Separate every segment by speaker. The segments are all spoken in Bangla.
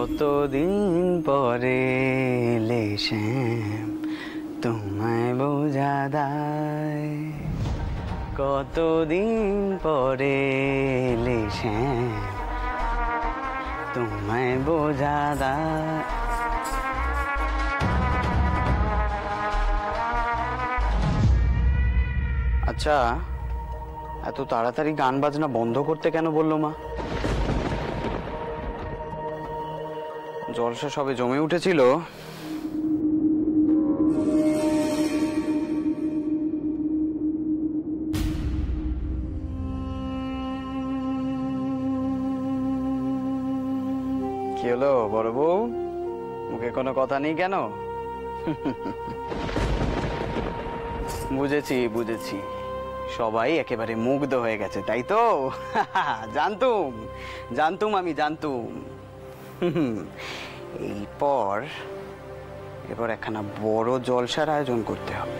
Speaker 1: কতদিন পরে এলে শ্যাম তোমায় বোঝা দায়, কতদিন পরে এলে শ্যাম তোমায় বোঝা দায়। আচ্ছা, এত তাড়াতাড়ি গান বাজনা বন্ধ করতে কেন বললো মা? জলসা সবে জমে উঠেছিল। কি হলো বড় বউ, মুখে কোনো কথা নেই কেন? বুঝেছি বুঝেছি, সবাই একেবারে মুগ্ধ হয়ে গেছে তাই তো? জানতুম জানতুম আমি জানতুম। এরপর একখানা বড় জলসার আয়োজন করতে হবে।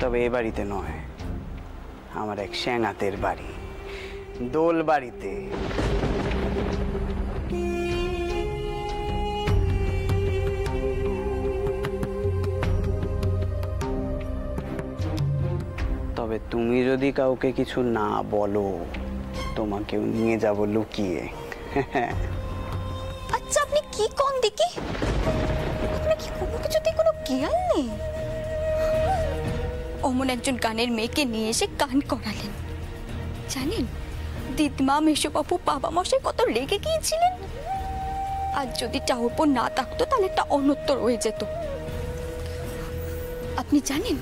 Speaker 1: তবে এ বাড়িতে নয়, আমার এক সেনাতের বাড়ি, দোল বাড়িতে। তবে তুমি যদি কাউকে কিছু না বলো, তোমাকেও নিয়ে যাব লুকিয়ে।
Speaker 2: আচ্ছা আপনি কি কোন দেখি, আপনার কি কোনো কিছুতে কোনো খেয়াল নেই? অমন একজন গানের মেয়েকে নিয়ে এসে গান করালেন। জানেন দিদিমা, মেসোবাবু, বাবা মশাই কত রেগে গিয়েছিলেন। আর যদি টাউপো না থাকতো তাহলে একটা অনর্থ রয়ে যেত। আপনি জানেন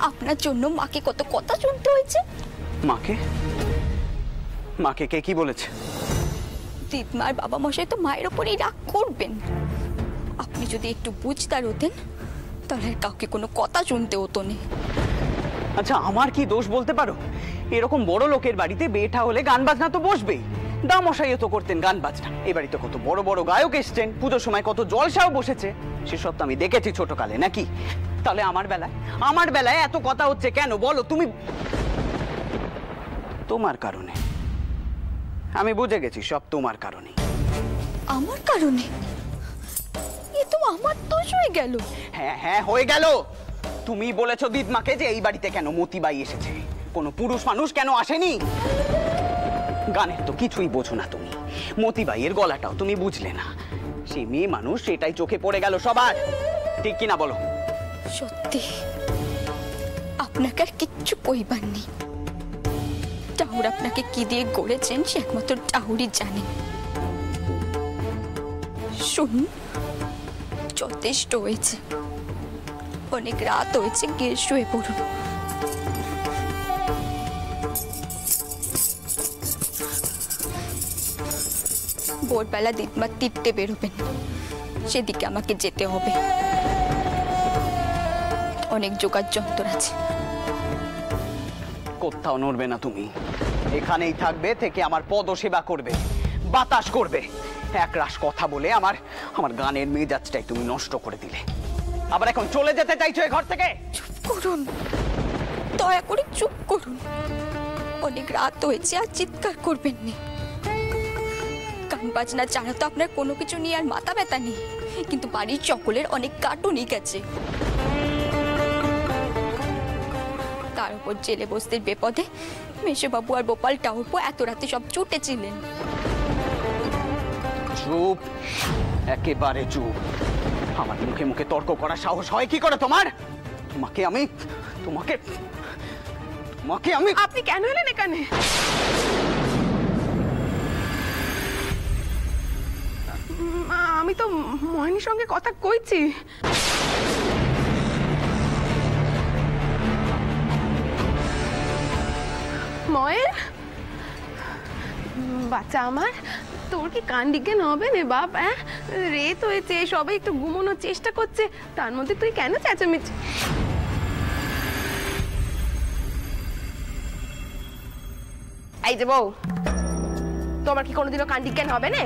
Speaker 2: আপনার জন্য মাকে কত কথা শুনতে হয়েছে।
Speaker 1: মাকে? মাকে কে কি বলেছে?
Speaker 2: দিদিমার বাবা মশাই তো মায়ের ওপরেই রাগ করবেন। আপনি যদি একটু বুঝদার হতেন তাহলে কাউকে কোনো কথা শুনতে হতো না।
Speaker 1: আচ্ছা আমার কি দোষ বলতে পারো? এরকম বড় লোকের বাড়িতে বিয়েটা হলে গান বাজনা তো বসবেই। দামশাইও তো করতেন গান বাজনা। এই বাড়িতে কত বড় বড় গায়ক এসছেন, পুজোর সময় কত জলসাও বসেছে, সেসব তো আমি দেখেছি ছোটকালে, নাকি? তাহলে আমার বেলায় এত কথা হচ্ছে কেন বলো তুমি? তোমার কারণে। আমি বুঝে গেছি সব তোমার কারণে।
Speaker 2: আমার কারণে? এ তো আমার দোষ হয়ে গেল।
Speaker 1: হ্যাঁ হ্যাঁ হয়ে গেল। তুমি বলেছো দিদমাকে যে এই বাড়িতে কেন মতিবাই এসেছে, কোনো পুরুষ মানুষ কেন আসেনি। গানের তো কিছুই বোঝো না তুমি, মতিবাইয়ের গলাটাও তুমি বুঝলে না। সে মেয়ে মানুষ, সেটাই চোখে পড়ে গেল সবার। ঠিক কিনা বলো?
Speaker 2: সত্যি আপনাকে আর কিচ্ছু কইবার নেই। টাহুর আপনাকে কি দিয়ে গড়েছেন সে একমাত্র টাহুরই জানেন। শুনুন, যথেষ্ট হয়েছে, অনেক রাত হয়েছে, গিয়ে শুয়ে পড়ুন। ভোরবেলা দিদমা তীর্থে বেরোবেন, সেদিকে আমাকে যেতে হবে। অনেক জোগাড় যন্ত্র আছে।
Speaker 1: কোথাও নড়বে না তুমি, এখানেই থাকবে, থেকে আমার পদ সেবা করবে, বাতাস করবে। একরাশ কথা বলে আমার গানের মেজাজটাই তুমি নষ্ট করে দিলে। আবার এখন চলে যেতে চাইছো এই ঘর থেকে?
Speaker 2: চুপ করুন, দয়া করে চুপ করুন। অনেক রাত হয়েছে, আর চিৎকার করবেন না। গান বাজনা ছাড়া তো আপনার কোনো কিছু নিয়ে আর মাথা ব্যথা নেই, কিন্তু বাড়ির সকলের অনেক কাটুনি গেছে। তার উপর জেলে বস্তির বেপদে মেসোবাবু আর গোপাল টাউরপো এত রাতে সব ছুটেছিলেন।
Speaker 1: চুপ, একেবারে চুপ। আমার মুখে মুখে তর্ক করার সাহস হয় কি করে তোমার? তোমাকে
Speaker 3: আপনি কেন এলেন এখানে? আমি তো মহেনের সঙ্গে কথা কইছি। ময়ের বাচ্চা আমার, তোর কি কান বিজ্ঞান হবে না বাপ? রেত হয়েছে, সবাই একটু ঘুমানোর চেষ্টা করছে, তার মধ্যে তুই কেন চেঁচামেচি? এই যে বউ, তোমার কি কোনোদিনও কান বিজ্ঞান হবে না?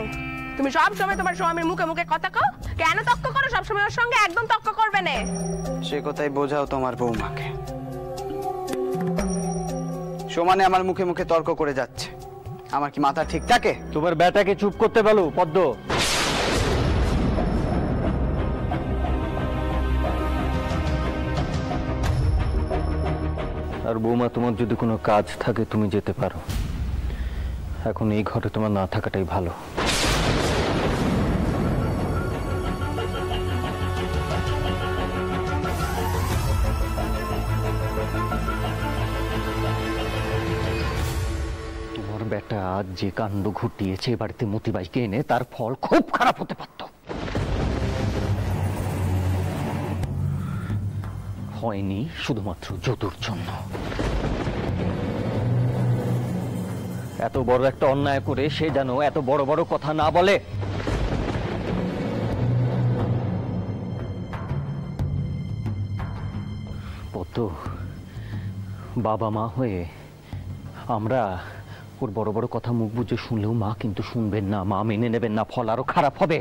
Speaker 3: তুমি সব সময় তোমার স্বামীর মুখে মুখে কথা কও, কেন তর্ক করো সব সময়? ওর সঙ্গে একদম তর্ক করবে না।
Speaker 1: সে কথাই বোঝাও তোমার বৌমাকে। সমানে আমার মুখে মুখে তর্ক করে যাচ্ছে, আমার কি মাথা ঠিক থাকে?
Speaker 4: তোমার বেটাকে চুপ করতে বলো পদ্ম। আর বৌমা, তোমার যদি কোনো কাজ থাকে তুমি যেতে পারো, এখন এই ঘরে তোমার না থাকাটাই ভালো। তোমার বেটা যে কাণ্ড ঘটিয়েছে বাড়িতে মতিবাইকে এনে, তার ফল খুব খারাপ হতে পারত। হয়নি শুধুমাত্র যদুর জন্য। এত বড় একটা অন্যায় করে সে যেন এত বড় বড় কথা না বলে। পদ্ম, বাবা মা হয়ে আমরা ওর বড় বড় কথা মুখ বুজে শুনলেও মা কিন্তু শুনবেন না, মা মেনে নেবেন না, ফল আরো খারাপ হবে।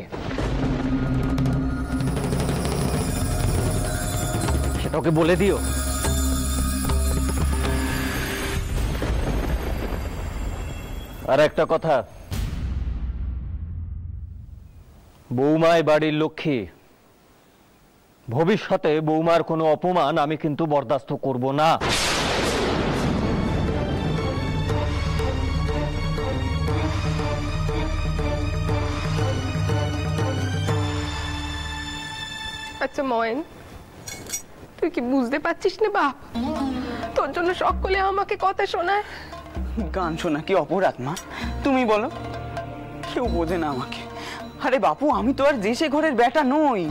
Speaker 4: সেটা ওকে বলে দিও। আর একটা কথা, বৌমায় বাড়ির লক্ষ্মী, ভবিষ্যতে বৌমার কোনো অপমান আমি কিন্তু বরদাস্ত করব না।
Speaker 3: আচ্ছা ময়েন, তুই কি বুঝতে পারছিস না বাপ, তোর জন্য সকলে আমাকে কথা শোনায়।
Speaker 1: গান শোনা কি অপরাধ মা? তুমি বলো। কেউ বোঝে না আমাকে। আরে বাপু, আমি তো আর দেশে ঘরের বেটা নই।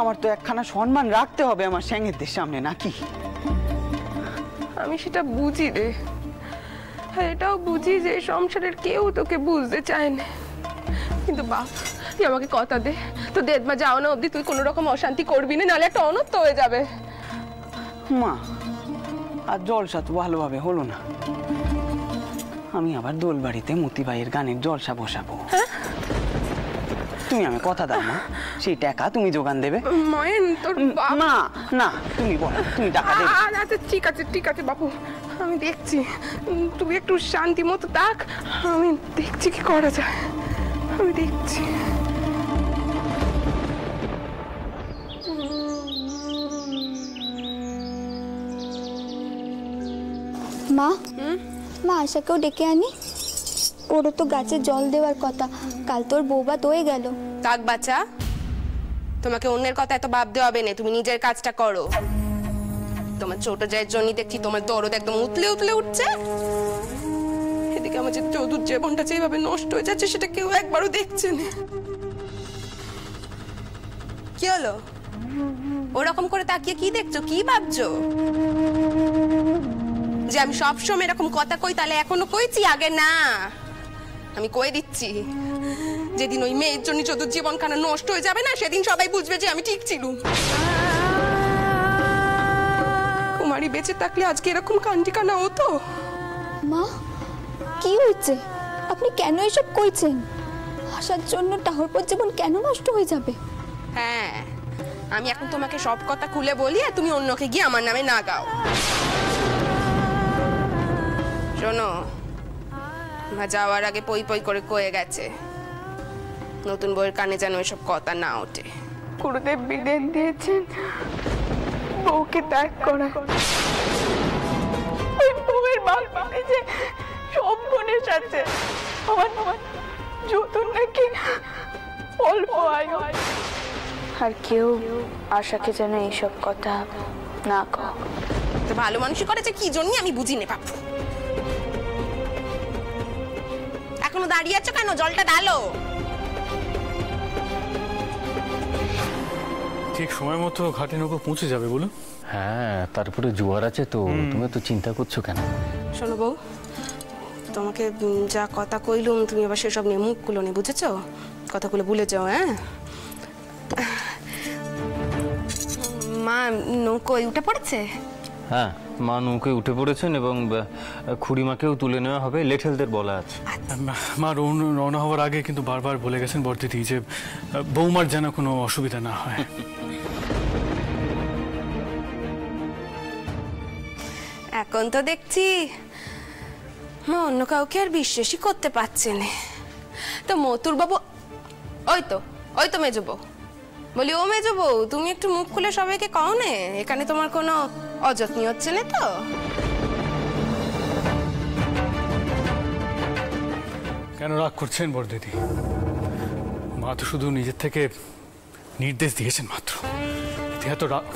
Speaker 1: আমার তো একখানা সম্মান রাখতে হবে আমার স্যাঙেরদের সামনে, নাকি?
Speaker 3: আমি সেটা বুঝি রে, আর এটাও বুঝি যে এই সংসারের কেউ তোকে বুঝতে চায় না। কিন্তু বাপ, তুই আমাকে কথা দে, তো দেদমা যাও না অব্দি তুই কোনো রকম অশান্তি করবি না, নাহলে একটা অনর্থ হয়ে যাবে।
Speaker 1: মা, আর জলসা তো ভালোভাবে হলো না। আমি আবার দোলবাড়িতে মতিবাইয়ের গানের জলসা বসাবো। তুমি আমি কথা দাও না, সেই টাকা তুমি যোগান দেবে।
Speaker 3: ময়েন, তোর
Speaker 1: না না, তুমি বলো, তুমি টাকা দেবে।
Speaker 3: আচ্ছা ঠিক আছে ঠিক আছে বাপু, আমি দেখছি, তুই একটু শান্তি মতো থাক, আমি দেখছি কি করা যায়, আমি দেখছি।
Speaker 2: মা, মা আশাকেও ডেকে আনি, ওরও তো গাছে জল দেওয়ার কথা, কাল তোর বৌবাত হয়ে গেল।
Speaker 3: থাক বাচ্চা, তোমাকে অন্যের কথা এত ভাবতে হবে না, তুমি নিজের কাজটা করো। তোমার ছোট জায়ের জন্য দেখছি তোমার দরদ একদম উতলে উতলে উঠছে, এদিকে আমার যে চৌধুর জীবনটা যেভাবে নষ্ট হয়ে যাচ্ছে সেটা কেউ একবারও দেখছে না। কি হলো ওরকম করে তাকিয়ে কি দেখছো, কি ভাবছো? যে আমি সবসময় এরকম কথা কই, তাহলে এখনো কইছি, আগে না। আমি কয়ে দিচ্ছি, যেদিন ওই মেয়ের জন্য চতুর জীবনখানা নষ্ট হয়ে যাবে না, সেদিন সবাই বুঝবে যে আমি ঠিক ছিলুম। কুমারী বেঁচে থাকলে আজকে এরকম কান্ডিকানা হতো?
Speaker 2: মা, কি হয়েছে? আপনি কেন এসব কইছেন? আশার জন্য টাহরপর জীবন কেন নষ্ট হয়ে যাবে?
Speaker 3: হ্যাঁ, আমি এখন তোমাকে সব কথা খুলে বলি, আর তুমি অন্যকে গিয়ে আমার নামে না গাও। শোনো, মা যাওয়ার আগে পই পই করে কয়ে গেছে, নতুন বউয়ের কানে যেন এসব কথা না ওঠে। গুরুদেব বিধান দিয়েছেন বউকে ত্যাগ করা। ওই বউয়ের বালপানে যে সব বোনের সাথে আমার যতন নাকি অল্প আয়ু,
Speaker 5: আর কেউ আশাকে যেন এইসব কথা না কয়।
Speaker 3: তো ভালো মানুষই করেছে কি জন্য আমি বুঝি নে বাপু। এখনো দাঁড়িয়ে আছো কেন? জলটা ডালো।
Speaker 6: ঠিক সময় মতো ঘাটে নৌকো পৌঁছে যাবে বলুন।
Speaker 4: হ্যাঁ, তারপরে জোয়ার আছে তো, তুমি তো চিন্তা করছো কেন?
Speaker 3: শোনো বউ, তোমাকে যা কথা কইলুম তুমি আবার সেসব নিয়ে মুখ খুলো নি, বুঝেছো? কথাগুলো ভুলে যাও। হ্যাঁ মা নৌকোয় উঠে পড়েছে?
Speaker 4: হ্যাঁ, মা নৌকে উঠে পড়েছেন এবং খুড়িমাকেও তুলে নেওয়া হবে, লেঠেলদের বলা আছে।
Speaker 6: মা রওনা হওয়ার আগে কিন্তু বারবার বলে গেছেন বর্দিদি যে বৌমার যেন কোনো অসুবিধা না হয়।
Speaker 3: এখন তো দেখছি অন্য কাউকে আর বিশ্বাসই করতে পারছে না। তো মতুর বাবু, ওই তো মেজো বউ, বলি ও মেজো বউ, তুমি একটু মুখ খুলে সবাইকে কও না, এখানে তোমার কোনো অযত্নি হচ্ছে না তো?
Speaker 6: কেন রাগ করছেন বড়দিদি? মা তো শুধু নিজের থেকে নির্দেশ দিয়েছেন মাত্র, এতে এত রাগ।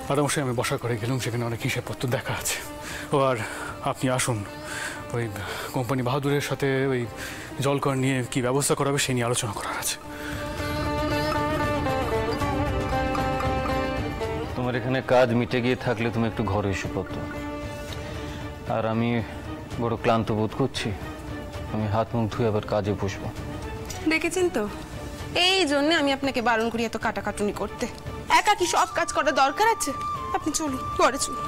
Speaker 6: পাড়ামশাই আমি বসা করে গেলাম, সেখানে অনেক হিসেবপত্র দেখা আছে। ও আর আপনি আসুন, ওই কোম্পানি বাহাদুরের সাথে ওই জলকর নিয়ে কি ব্যবস্থা করাবে সেই নিয়ে আলোচনা করার আছে।
Speaker 4: তোমার এখানে কাজ মিটে গিয়ে থাকলে তুমি একটু ঘরে এসে পড়তো। আর আমি বড় ক্লান্ত বোধ করছি, আমি হাত মুখ ধুয়ে আবার কাজে বসবো।
Speaker 3: দেখেছেন তো, এই জন্য আমি আপনাকে বারণ করি এত কাটাকাটুনি করতে। একা কি সব কাজ করার দরকার আছে? আপনি চলুন, ঘরে চলুন।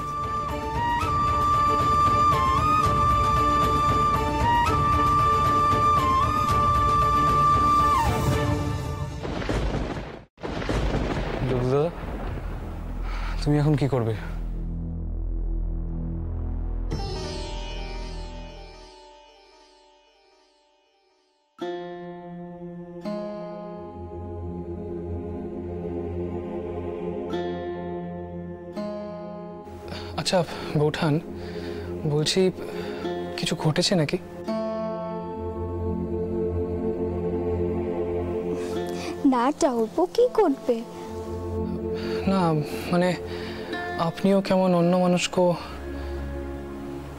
Speaker 6: দাদা, তুমি এখন কি করবে?
Speaker 7: আচ্ছা বৌঠান, বলছি কিছু ঘটেছে নাকি?
Speaker 2: না চাউবো কি করবে?
Speaker 7: না মানে আপনিও কেমন অন্য মানুষক,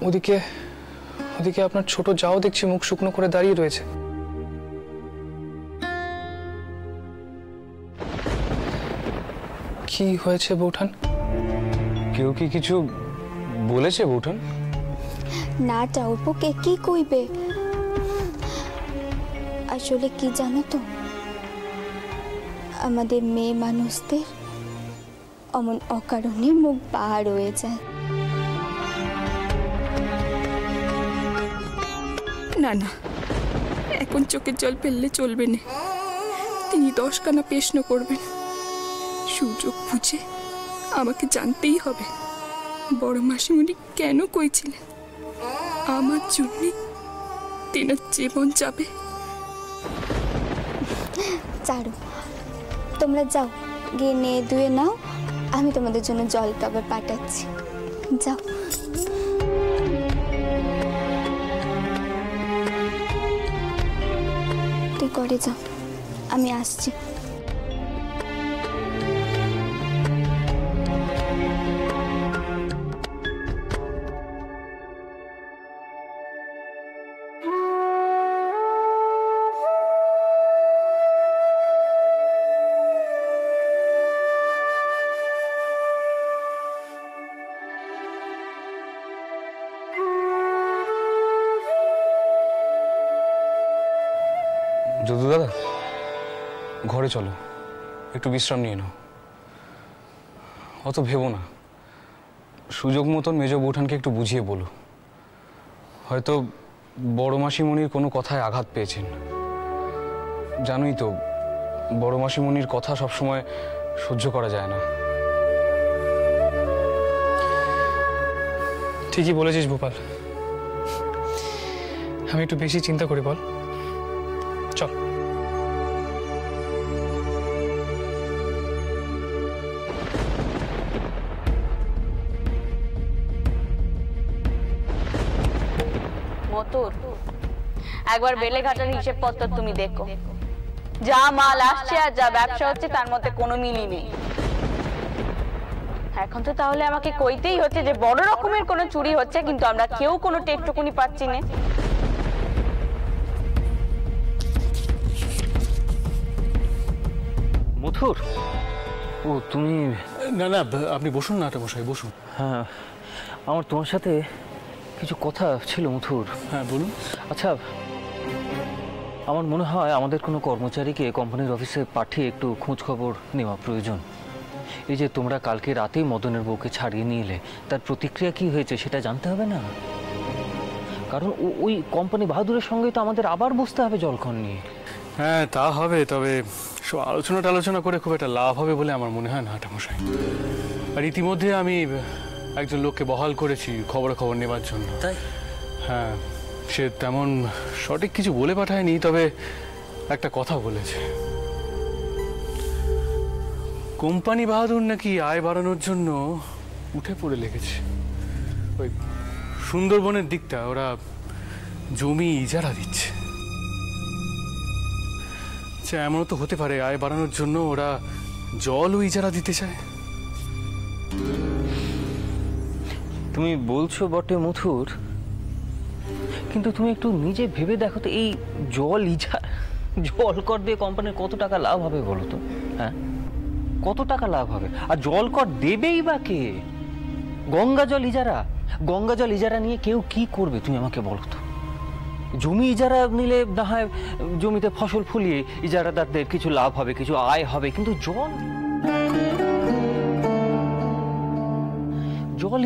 Speaker 7: ওদিকে ওদিকে আপনার ছোট যাও দেখছি মুখ শুকনো করে দাঁড়িয়ে রয়েছে। কি হয়েছে বৌঠান?
Speaker 8: কেউ কি কিছু বলেছে বৌঠান?
Speaker 2: না চাউবো কে কি কইবে? আসলে কি জানো তো, আমাদের মেয়ে মানুষদের অমন অকারণে মুখ বার হয়ে যায়।
Speaker 9: না না, এখন চোখের জল ফেললে চলবে না। তিনি 10 খানা প্রশ্ন করবেন, সুযোগ বুঝে আমাকে জানতেই হবে বড় মাসিমণি কেন কইছিলেন আমার জন্য তিনার জীবন যাবে।
Speaker 2: চারু, তোমরা যাও, গিয়ে নিয়ে ধুয়ে নাও, আমি তোমাদের জন্য জল খাবার পাঠাচ্ছি। যাও। তুই করে যাও, আমি আসছি।
Speaker 8: যদু দাদা, ঘরে চলো, একটু বিশ্রাম নিয়ে নাও। অত ভেবো না, সুযোগ মতন মেজ বৌঠানকে একটু বুঝিয়ে বলো। হয়তো বড় মাসিমণির কোনো কথায় আঘাত পেয়েছেন। জানোই তো, বড় মাসিমণির কথা সবসময় সহ্য করা যায় না।
Speaker 7: ঠিকই বলেছিস ভোপাল, আমি একটু বেশি চিন্তা করি বল। চল।
Speaker 10: মতুর, একবার বেলেঘাটার হিসেবপত্র তুমি দেখো, যা মাল আসছে আর যা ব্যবসা হচ্ছে তার মধ্যে কোনো মিলই নেই। এখন তো তাহলে আমাকে কইতেই হচ্ছে যে বড় রকমের কোনো চুরি হচ্ছে, কিন্তু আমরা কেউ কোনো টেকটুকুনি পাচ্ছি না।
Speaker 4: মথুর, ও তুমি?
Speaker 6: না না, আপনি বসুন না মশাই, বসুন।
Speaker 4: হ্যাঁ, আমার তোমার সাথে কিছু কথা ছিল মথুর।
Speaker 6: হ্যাঁ বলুন।
Speaker 4: আচ্ছা, আমার মনে হয় আমাদের কোনো কর্মচারীকে কোম্পানির অফিসে পাঠিয়ে একটু খোঁজ খবর নেওয়া প্রয়োজন। এই যে তোমরা কালকে রাতেই মদনের বউকে ছাড়িয়ে নিয়ে এলে, তার প্রতিক্রিয়া কি হয়েছে সেটা জানতে হবে না? কারণ ওই কোম্পানি বাহাদুরের সঙ্গে তো আমাদের আবার বসতে হবে জলখন নিয়ে।
Speaker 6: হ্যাঁ তা হবে, তবে সব আলোচনা করে খুব একটা লাভ হবে বলে আমার মনে হয় না মশাই। আর ইতিমধ্যে আমি একজন লোককে বহাল করেছি খবর নেবার জন্য।
Speaker 4: তাই?
Speaker 6: হ্যাঁ, সে তেমন সঠিক কিছু বলে পাঠায়নি, তবে একটা কথা বলেছে। কোম্পানি বাহাদুর নাকি আয় বাড়ানোর জন্য উঠে পড়ে লেগেছে। ওই সুন্দরবনের দিকটা ওরা জমি ইজারা দিচ্ছে। আচ্ছা, এমনও তো হতে পারে আয় বাড়ানোর জন্য ওরা জলও ইজারা দিতে চায়।
Speaker 4: তুমি বলছো বটে মথুর, কিন্তু তুমি একটু নিজে ভেবে দেখো তো, এই জল কর দিয়ে কোম্পানির কত টাকা লাভ হবে বলো তো? হ্যাঁ, কত টাকা লাভ হবে? আর জল কর দেবেই বা কে? গঙ্গা জল ইজারা নিয়ে কেউ কি করবে তুমি আমাকে বলো তো? জমি ইজারা নিলে না হয় জমিতে ফসল ফলিয়ে ইজারাদারদের কিছু লাভ হবে, কিছু আয় হবে, কিন্তু জল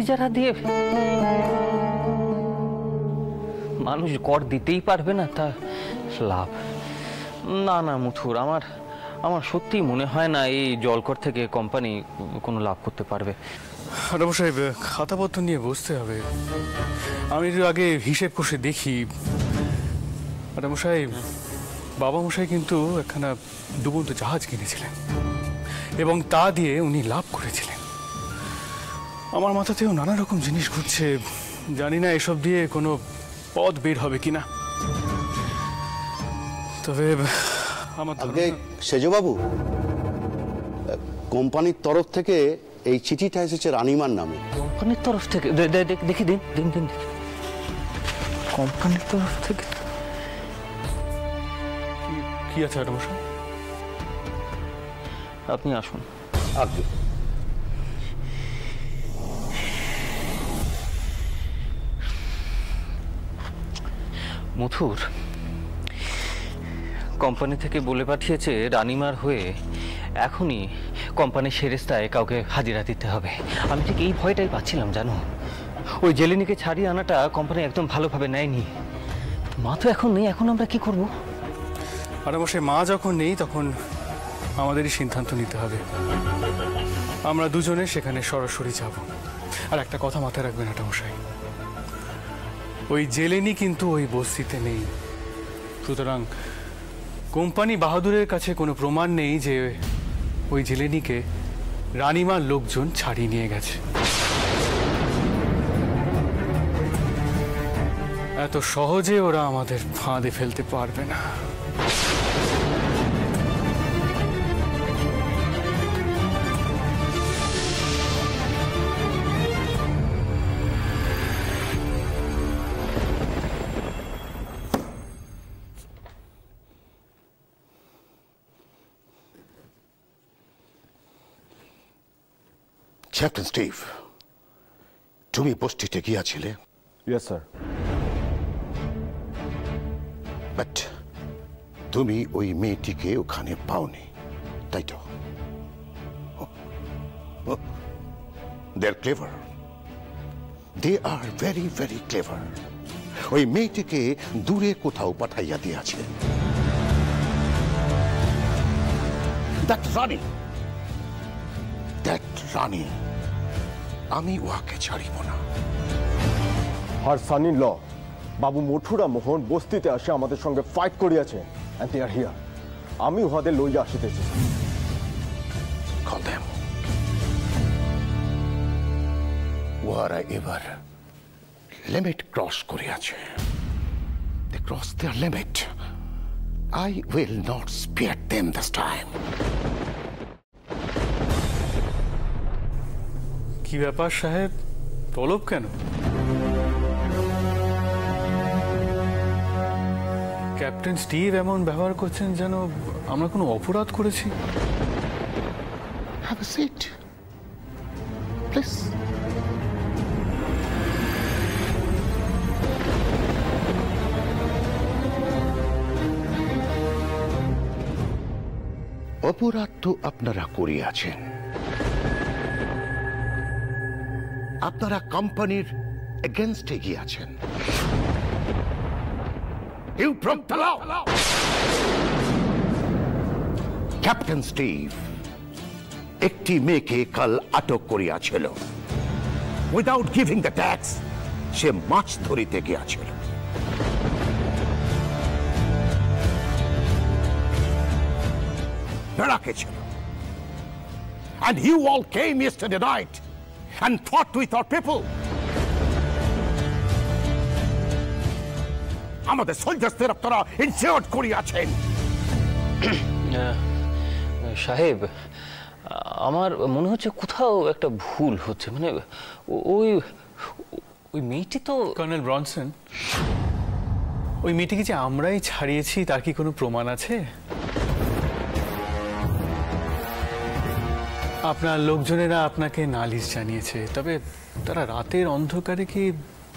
Speaker 4: ইজারা দিয়ে মানুষ কর দিতেই পারবে না, তা লাভ? না না মথুর, আমার সত্যি মনে হয় না এই জলকর থেকে কোম্পানি কোনো লাভ করতে পারবে।
Speaker 6: সাহেব, খাতাপত্র নিয়ে বসতে হবে। আমি আগে হিসেব কষে দেখি। সাহেব, বাবা মশাই কিন্তু একখানা ডুবন্ত জাহাজ কিনেছিলেন এবং তা দিয়ে উনি লাভ করেছিলেন। আমার মাথাতেও নানা রকম জিনিস ঘুরছে, জানি না এসব দিয়ে কোনো পথ বের হবে কিনা। তবে আমার
Speaker 11: সেজবাবু, কোম্পানির তরফ থেকে এই চিঠিটা এসেছে রানিমার নামে।
Speaker 4: কোম্পানির তরফ থেকে? দেখি দিন। কোম্পানির তরফ থেকে
Speaker 6: কি আছে ম্যাডাম সাহেব?
Speaker 4: আপনি আসুন।
Speaker 11: আগে
Speaker 4: মথুর, কোম্পানি থেকে বলে পাঠিয়েছে রানিমার হয়ে এখনই কোম্পানির সেরেস্তায় কাউকে হাজিরা দিতে হবে। আমি ঠিক এই ভয়টাই পাচ্ছিলাম জানো। ওই জেলেনিকে ছাড়িয়ে আনাটা কোম্পানি একদম ভালোভাবে নেয়নি। মা তো এখন নেই, এখন আমরা কি করবো?
Speaker 6: আর অবশ্যই মা যখন নেই তখন আমাদেরই সিদ্ধান্ত নিতে হবে। আমরা দুজনে সেখানে সরাসরি যাব। আর একটা কথা মাথায় রাখবেন মশাই, ওই জেলেনি কিন্তু ওই বস্তিতে নেই। সুতরাং কোম্পানি বাহাদুরের কাছে কোনো প্রমাণ নেই যে ওই জেলেনিকে রানিমার লোকজন ছাড়িয়ে নিয়ে গেছে। এত সহজে ওরা আমাদের ফাঁদে ফেলতে পারবে না।
Speaker 11: ক্যাপ্টেন স্টিভ, তুমি বস্তিতে গিয়েছিলে?
Speaker 12: Yes sir.
Speaker 11: বাট তুমি ওই মেয়েটিকে ওখানে পাওনি, তাই তো? They are clever, they are very very clever. ওই মেয়েটিকে দূরে কোথাও পাঠাইয়া দিয়েছে। দ্যাট রানী, আমি উহাকে ছাড়িব না।
Speaker 12: আর সান ইন ল বাবু মথুরা মোহন বস্তিতে আসে আমাদের সঙ্গে ফাইট করিয়াছে, এন্ড দে আর হিয়ার। আমি উহাদের লইয়া আসিতেছি।
Speaker 11: Call them. উহারা এবার লিমিট ক্রস করিয়াছে। They cross their limit. I will not spare them this time.
Speaker 6: কি ব্যাপার সাহেব, তলব কেন? ক্যাপ্টেন স্টিভ এমন ব্যবহার করছেন যেন আমরা কোনো অপরাধ করেছি।
Speaker 11: Have a seat, please. অপরাধ তো আপনারা করিয়াছেন। আপনারা কোম্পানির এগেইনস্টে গিয়েছেন। You broke the law. Captain Steve একটি মেয়েকে কাল আটক করিয়াছিল। উইদাউট গিভিং দ্য ট্যাক্স সে মাছ ধরিতে গিয়াছিল। বেড়াকে ছিল। And you all came yesterday night and fought with our people. আমাদের সোলজার্সদের আপনারা ইনসাল্ট করিয়াছেন।
Speaker 4: সাহেব, আমার মনে হচ্ছে কোথাও একটা ভুল হচ্ছে। মানে ওই ওই মেয়েটি তো
Speaker 6: কর্নেল ব্রনসন, ওই মেয়েটিকে যে আমরাই ছাড়িয়েছি তার কি কোনো প্রমাণ আছে? আপনার লোকজনেরা আপনাকে নালিশ জানিয়েছে, তবে তারা রাতের অন্ধকারে কি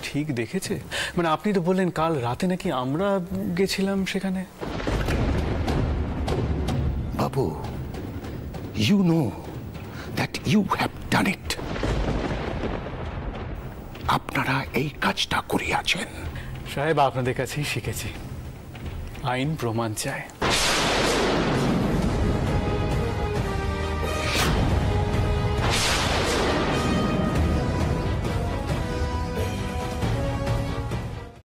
Speaker 6: ঠিক দেখেছে? মানে আপনি তো বললেন কাল রাতে নাকি আমরা গেছিলাম সেখানে।
Speaker 11: বাবু, you know that you have done it. আপনারা এই কাজটা করিয়াছেন।
Speaker 6: সাহেব, আপনাদের কাছেই শিখেছি, আইন প্রমাণ চায়।